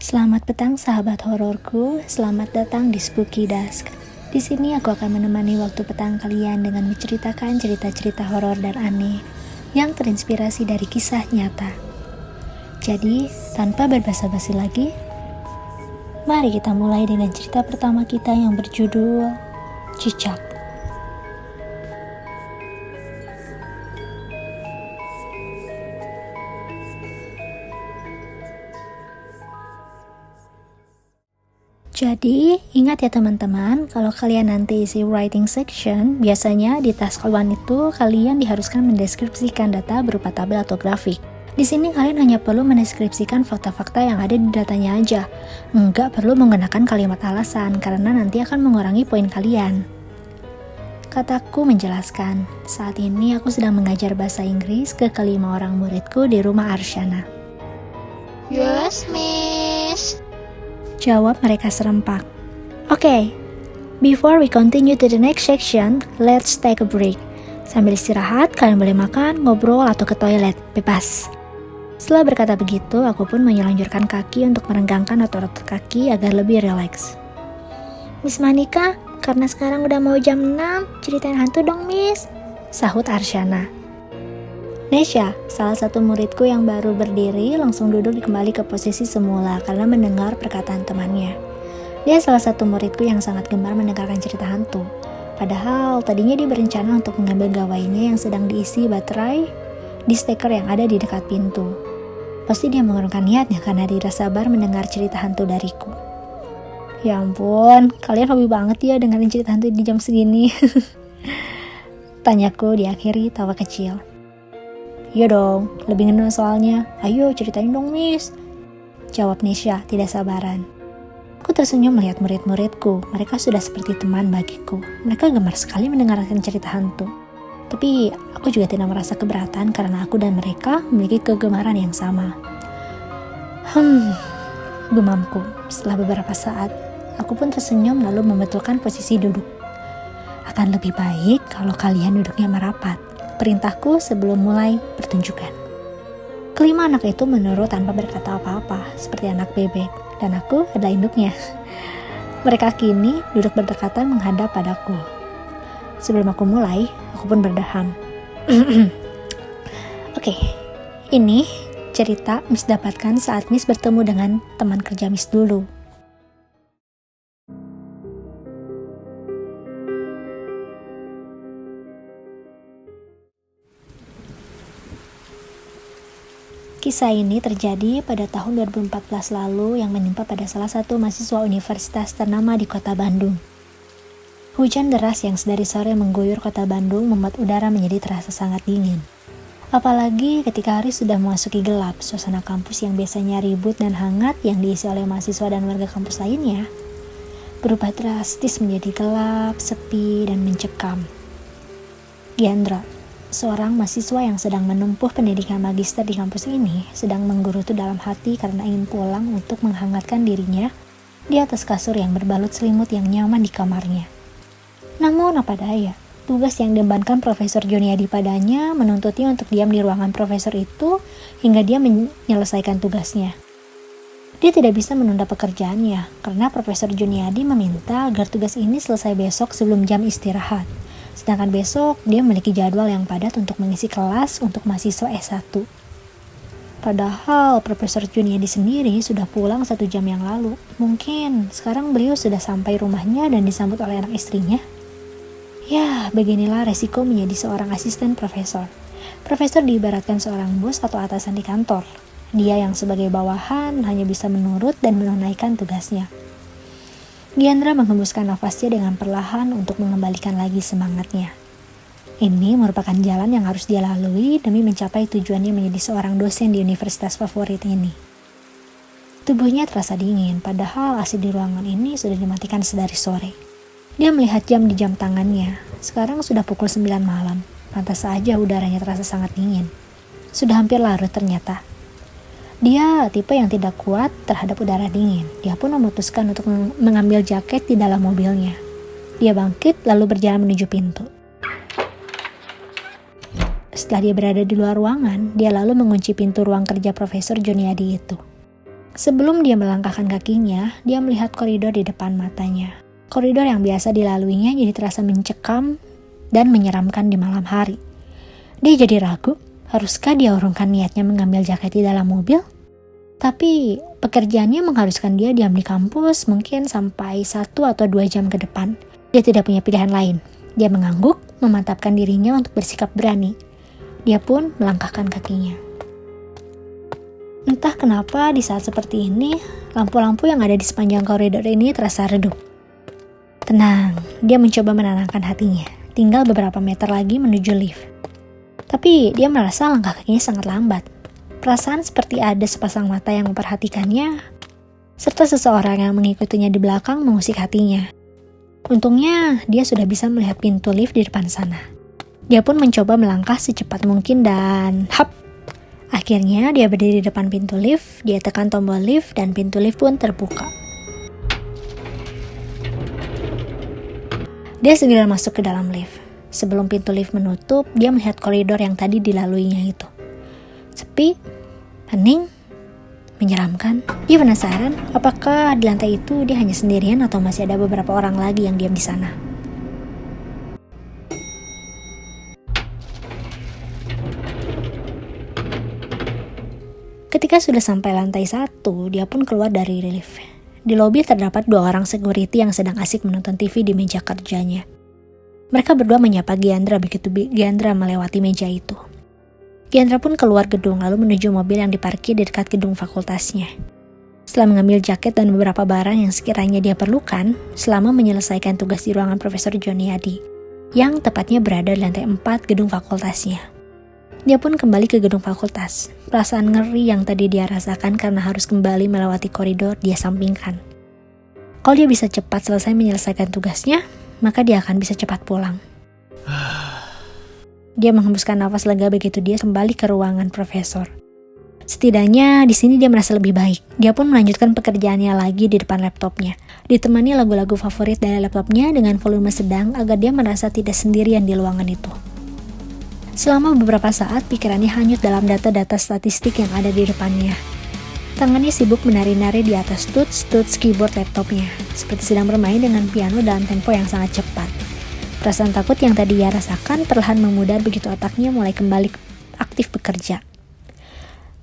Selamat petang sahabat hororku, selamat datang di Spooky Dusk. Di sini aku akan menemani waktu petang kalian dengan menceritakan cerita-cerita horor dan aneh yang terinspirasi dari kisah nyata. Jadi, tanpa berbasa-basi lagi, mari kita mulai dengan cerita pertama kita yang berjudul Cicak. Jadi, ingat ya teman-teman, kalau kalian nanti isi writing section, biasanya di task 1 itu kalian diharuskan mendeskripsikan data berupa tabel atau grafik. Di sini kalian hanya perlu mendeskripsikan fakta-fakta yang ada di datanya aja. Nggak perlu menggunakan kalimat alasan, karena nanti akan mengurangi poin kalian. Kataku menjelaskan, saat ini aku sedang mengajar bahasa Inggris ke kelima orang muridku di rumah Arsyana. Yes, Miss. Jawab mereka serempak. Oke, before we continue to the next section, let's take a break. Sambil istirahat, kalian boleh makan, ngobrol, atau ke toilet, bebas. Setelah berkata begitu, aku pun menyelanjurkan kaki untuk merenggangkan otot-otot kaki agar lebih rileks. Miss Manika, karena sekarang udah mau jam 6, ceritain hantu dong, Miss. Sahut Arsyana. Nesha, salah satu muridku yang baru berdiri, langsung duduk kembali ke posisi semula karena mendengar perkataan temannya. Dia salah satu muridku yang sangat gemar mendengarkan cerita hantu. Padahal tadinya dia berencana untuk mengambil gawainya yang sedang diisi baterai di steker yang ada di dekat pintu. Pasti dia mengurungkan niatnya karena tidak sabar mendengar cerita hantu dariku. Ya ampun, kalian hobi banget ya dengerin cerita hantu di jam segini. Tanyaku diakhiri tawa kecil. Iya dong, lebih ngena soalnya. Ayo ceritain dong, Miss. Jawab Nesha tidak sabaran. Aku tersenyum melihat murid-muridku. Mereka sudah seperti teman bagiku. Mereka gemar sekali mendengarkan cerita hantu. Tapi aku juga tidak merasa keberatan karena aku dan mereka memiliki kegemaran yang sama. Gumamku. Setelah beberapa saat, aku pun tersenyum lalu membetulkan posisi duduk. Akan lebih baik kalau kalian duduknya merapat. Perintahku sebelum mulai pertunjukan. Kelima anak itu menurut tanpa berkata apa-apa, seperti anak bebek, dan aku adalah induknya. Mereka kini duduk berdekatan menghadap padaku. Sebelum aku mulai, aku pun berdaham. Oke, ini cerita Miss dapatkan saat Miss bertemu dengan teman kerja Miss dulu. Kisah ini terjadi pada tahun 2014 lalu yang menimpa pada salah satu mahasiswa universitas ternama di kota Bandung. Hujan deras yang sedari sore mengguyur kota Bandung membuat udara menjadi terasa sangat dingin. Apalagi ketika hari sudah memasuki gelap, suasana kampus yang biasanya ribut dan hangat yang diisi oleh mahasiswa dan warga kampus lainnya berubah drastis menjadi gelap, sepi, dan mencekam. Giandra, seorang mahasiswa yang sedang menempuh pendidikan magister di kampus ini, sedang menggerutu dalam hati karena ingin pulang untuk menghangatkan dirinya di atas kasur yang berbalut selimut yang nyaman di kamarnya. Namun apa daya, tugas yang diembankan Profesor Juniadi padanya menuntutnya untuk diam di ruangan profesor itu hingga dia menyelesaikan tugasnya. Dia tidak bisa menunda pekerjaannya karena Profesor Juniadi meminta agar tugas ini selesai besok sebelum jam istirahat. Sedangkan besok, dia memiliki jadwal yang padat untuk mengisi kelas untuk mahasiswa S1. Padahal Profesor Juniadi sendiri sudah pulang 1 jam yang lalu. Mungkin sekarang beliau sudah sampai rumahnya dan disambut oleh anak istrinya. Ya, beginilah resiko menjadi seorang asisten profesor. Profesor diibaratkan seorang bos atau atasan di kantor. Dia yang sebagai bawahan hanya bisa menurut dan menunaikan tugasnya. Giandra menghembuskan nafasnya dengan perlahan untuk mengembalikan lagi semangatnya. Ini merupakan jalan yang harus dia lalui demi mencapai tujuannya menjadi seorang dosen di universitas favorit ini. Tubuhnya terasa dingin, padahal AC di ruangan ini sudah dimatikan sedari sore. Dia melihat jam di jam tangannya. Sekarang sudah pukul 9 malam. Pantas saja udaranya terasa sangat dingin. Sudah hampir larut ternyata. Dia tipe yang tidak kuat terhadap udara dingin. Dia pun memutuskan untuk mengambil jaket di dalam mobilnya. Dia bangkit lalu berjalan menuju pintu. Setelah dia berada di luar ruangan, dia lalu mengunci pintu ruang kerja Profesor Juniadi itu. Sebelum dia melangkahkan kakinya, dia melihat koridor di depan matanya. Koridor yang biasa dilaluinya jadi terasa mencekam dan menyeramkan di malam hari. Dia jadi ragu, haruskah dia urungkan niatnya mengambil jaket di dalam mobil? Tapi pekerjaannya mengharuskan dia diam di kampus mungkin sampai 1 atau 2 jam ke depan. Dia tidak punya pilihan lain. Dia mengangguk, memantapkan dirinya untuk bersikap berani. Dia pun melangkahkan kakinya. Entah kenapa di saat seperti ini, lampu-lampu yang ada di sepanjang koridor ini terasa redup. Tenang, dia mencoba menenangkan hatinya. Tinggal beberapa meter lagi menuju lift. Tapi dia merasa langkah kakinya sangat lambat. Perasaan seperti ada sepasang mata yang memperhatikannya, serta seseorang yang mengikutinya di belakang mengusik hatinya. Untungnya, dia sudah bisa melihat pintu lift di depan sana. Dia pun mencoba melangkah secepat mungkin dan hap! Akhirnya dia berdiri di depan pintu lift, dia tekan tombol lift dan pintu lift pun terbuka. Dia segera masuk ke dalam lift. Sebelum pintu lift menutup, dia melihat koridor yang tadi dilaluinya itu. Sepi, hening, menyeramkan. Dia penasaran, apakah di lantai itu dia hanya sendirian atau masih ada beberapa orang lagi yang diam di sana. Ketika sudah sampai lantai 1, dia pun keluar dari lift. Di lobi terdapat 2 orang security yang sedang asik menonton TV di meja kerjanya. Mereka berdua menyapa Gyandra begitu Gyandra melewati meja itu. Gyandra pun keluar gedung lalu menuju mobil yang diparkir di dekat gedung fakultasnya. Setelah mengambil jaket dan beberapa barang yang sekiranya dia perlukan, selama menyelesaikan tugas di ruangan Profesor Joniadi, yang tepatnya berada di lantai 4 gedung fakultasnya. Dia pun kembali ke gedung fakultas. Perasaan ngeri yang tadi dia rasakan karena harus kembali melewati koridor dia sampingkan. Kalau dia bisa cepat selesai menyelesaikan tugasnya, maka dia akan bisa cepat pulang. Dia menghembuskan nafas lega begitu dia kembali ke ruangan profesor. Setidaknya di sini dia merasa lebih baik. Dia pun melanjutkan pekerjaannya lagi di depan laptopnya. Ditemani lagu-lagu favorit dari laptopnya dengan volume sedang agar dia merasa tidak sendirian di ruangan itu. Selama beberapa saat, pikirannya hanyut dalam data-data statistik yang ada di depannya. Tangannya sibuk menari-nari di atas tuts keyboard laptopnya, seperti sedang bermain dengan piano dalam tempo yang sangat cepat. Perasaan takut yang tadi ia rasakan perlahan memudar begitu otaknya mulai kembali aktif bekerja.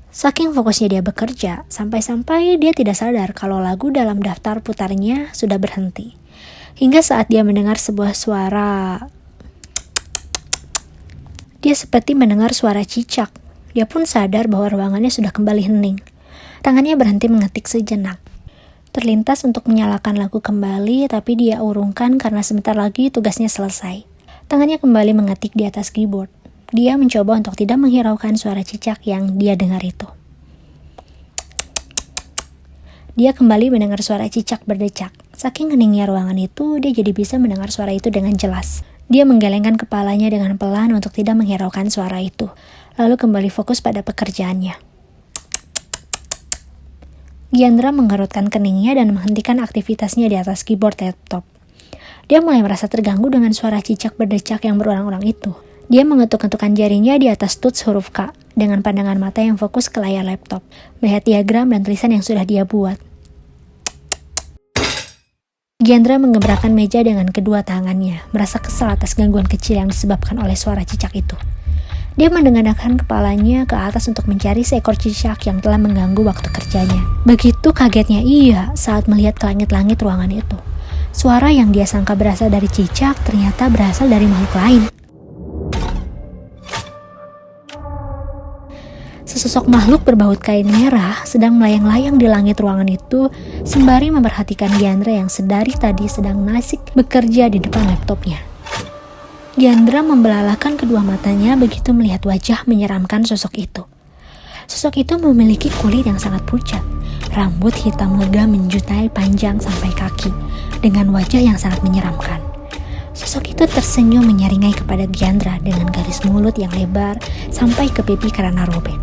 Saking fokusnya dia bekerja, sampai-sampai dia tidak sadar kalau lagu dalam daftar putarnya sudah berhenti. Hingga saat dia mendengar sebuah suara, dia seperti mendengar suara cicak. Dia pun sadar bahwa ruangannya sudah kembali hening. Tangannya berhenti mengetik sejenak. Terlintas untuk menyalakan lagu kembali, tapi dia urungkan karena sebentar lagi tugasnya selesai. Tangannya kembali mengetik di atas keyboard. Dia mencoba untuk tidak menghiraukan suara cicak yang dia dengar itu. Dia kembali mendengar suara cicak berdecak. Saking heningnya ruangan itu, dia jadi bisa mendengar suara itu dengan jelas. Dia menggelengkan kepalanya dengan pelan untuk tidak menghiraukan suara itu, lalu kembali fokus pada pekerjaannya. Gyandra menggerutkan keningnya dan menghentikan aktivitasnya di atas keyboard laptop. Dia mulai merasa terganggu dengan suara cicak berdecak yang berulang-ulang itu. Dia mengetuk-ketukkan jarinya di atas tuts huruf K dengan pandangan mata yang fokus ke layar laptop, melihat diagram dan tulisan yang sudah dia buat. Gyandra menggebrakan meja dengan kedua tangannya, merasa kesal atas gangguan kecil yang disebabkan oleh suara cicak itu. Dia menengadahkan kepalanya ke atas untuk mencari seekor cicak yang telah mengganggu waktu kerjanya. Begitu kagetnya ia saat melihat ke langit-langit ruangan itu. Suara yang dia sangka berasal dari cicak ternyata berasal dari makhluk lain. Sesosok makhluk berbaut kain merah sedang melayang-layang di langit ruangan itu sembari memperhatikan Gyandra yang sedari tadi sedang nasik bekerja di depan laptopnya. Gyandra membelalakan kedua matanya begitu melihat wajah menyeramkan sosok itu. Sosok itu memiliki kulit yang sangat pucat, rambut hitam lega menjutai panjang sampai kaki, dengan wajah yang sangat menyeramkan. Sosok itu tersenyum menyeringai kepada Gyandra dengan garis mulut yang lebar sampai ke pipi karena robek.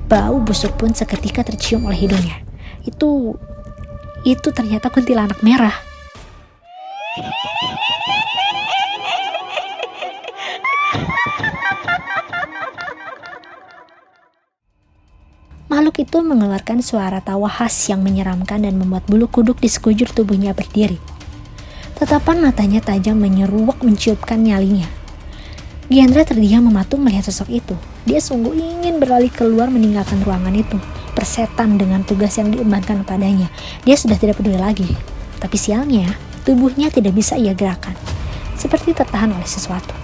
Bau busuk pun seketika tercium oleh hidungnya. Itu ternyata kuntilanak merah. Makhluk Makhluk itu mengeluarkan suara tawa khas yang menyeramkan dan membuat bulu kuduk di sekujur tubuhnya berdiri. Tatapan matanya tajam menyeruak menciupkan nyalinya. Gyandra terdiam mematung melihat sosok itu. Dia sungguh ingin beralih keluar meninggalkan ruangan itu. Persetan dengan tugas yang diembankan padanya. Dia sudah tidak peduli lagi. Tapi sialnya, tubuhnya tidak bisa ia gerakan. Seperti tertahan oleh sesuatu.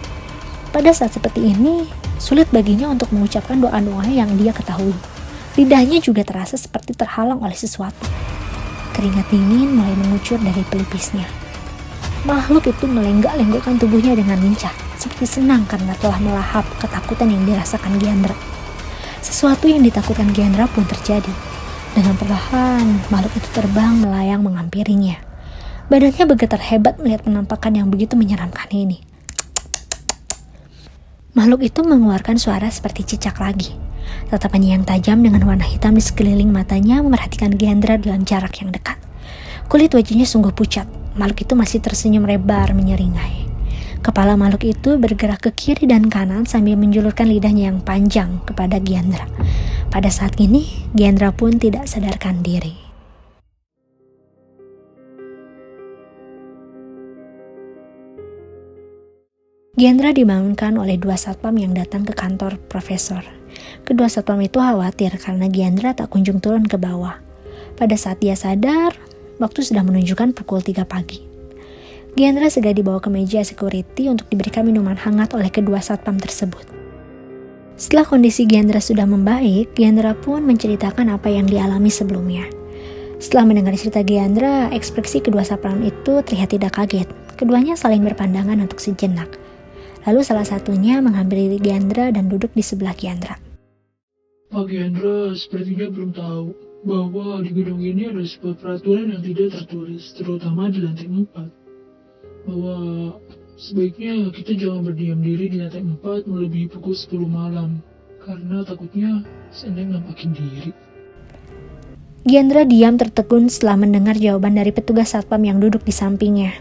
Pada saat seperti ini, sulit baginya untuk mengucapkan doa-doa yang dia ketahui. Lidahnya juga terasa seperti terhalang oleh sesuatu. Keringat dingin mulai mengucur dari pelipisnya. Makhluk itu melenggak-lenggokkan tubuhnya dengan lincah, seperti senang karena telah melahap ketakutan yang dirasakan Gyandra. Sesuatu yang ditakutkan Gyandra pun terjadi. Dengan perlahan, makhluk itu terbang melayang menghampirinya. Badannya bergetar hebat melihat penampakan yang begitu menyeramkan ini. Makhluk itu mengeluarkan suara seperti cicak lagi. Tatapannya yang tajam dengan warna hitam di sekeliling matanya memerhatikan Gyandra dalam jarak yang dekat. Kulit wajahnya sungguh pucat. Makhluk itu masih tersenyum lebar menyeringai. Kepala makhluk itu bergerak ke kiri dan kanan sambil menjulurkan lidahnya yang panjang kepada Gyandra. Pada saat ini, Gyandra pun tidak sadarkan diri. Gyandra dibangunkan oleh dua satpam yang datang ke kantor profesor. Kedua satpam itu khawatir karena Gyandra tak kunjung turun ke bawah. Pada saat dia sadar, waktu sudah menunjukkan pukul 3 pagi. Gyandra segera dibawa ke meja security untuk diberikan minuman hangat oleh kedua satpam tersebut. Setelah kondisi Gyandra sudah membaik, Gyandra pun menceritakan apa yang dialami sebelumnya. Setelah mendengar cerita Gyandra, ekspresi kedua satpam itu terlihat tidak kaget. Keduanya saling berpandangan untuk sejenak. Lalu salah satunya menghampiri Gyandra dan duduk di sebelah Gyandra. Pak Gyandra sepertinya belum tahu bahwa di gedung ini ada sebuah peraturan yang tidak tertulis, terutama di lantai 4. Bahwa sebaiknya kita jangan berdiam diri di lantai 4 melebihi pukul 10 malam, karena takutnya Sendeng nampakin diri. Gyandra diam tertegun setelah mendengar jawaban dari petugas satpam yang duduk di sampingnya.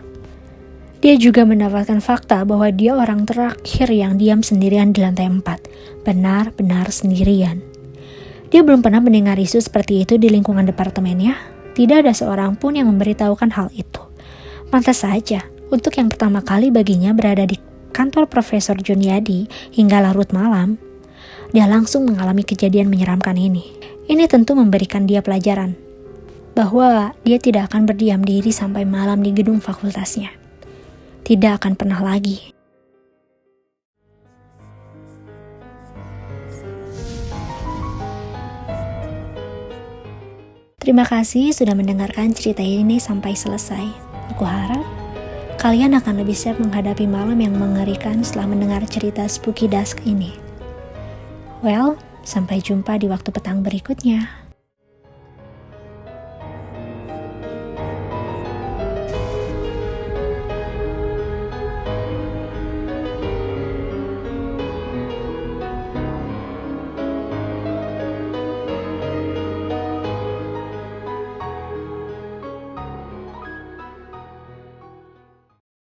Dia juga mendapatkan fakta bahwa dia orang terakhir yang diam sendirian di lantai 4. Benar-benar sendirian. Dia belum pernah mendengar isu seperti itu di lingkungan departemennya. Tidak ada seorang pun yang memberitahukan hal itu. Pantas saja, untuk yang pertama kali baginya berada di kantor Profesor Junyadi hingga larut malam, dia langsung mengalami kejadian menyeramkan ini. Ini tentu memberikan dia pelajaran bahwa dia tidak akan berdiam diri sampai malam di gedung fakultasnya. Tidak akan pernah lagi. Terima kasih sudah mendengarkan cerita ini sampai selesai. Aku harap kalian akan lebih siap menghadapi malam yang mengerikan setelah mendengar cerita Spooky Dusk ini. Well, sampai jumpa di waktu petang berikutnya.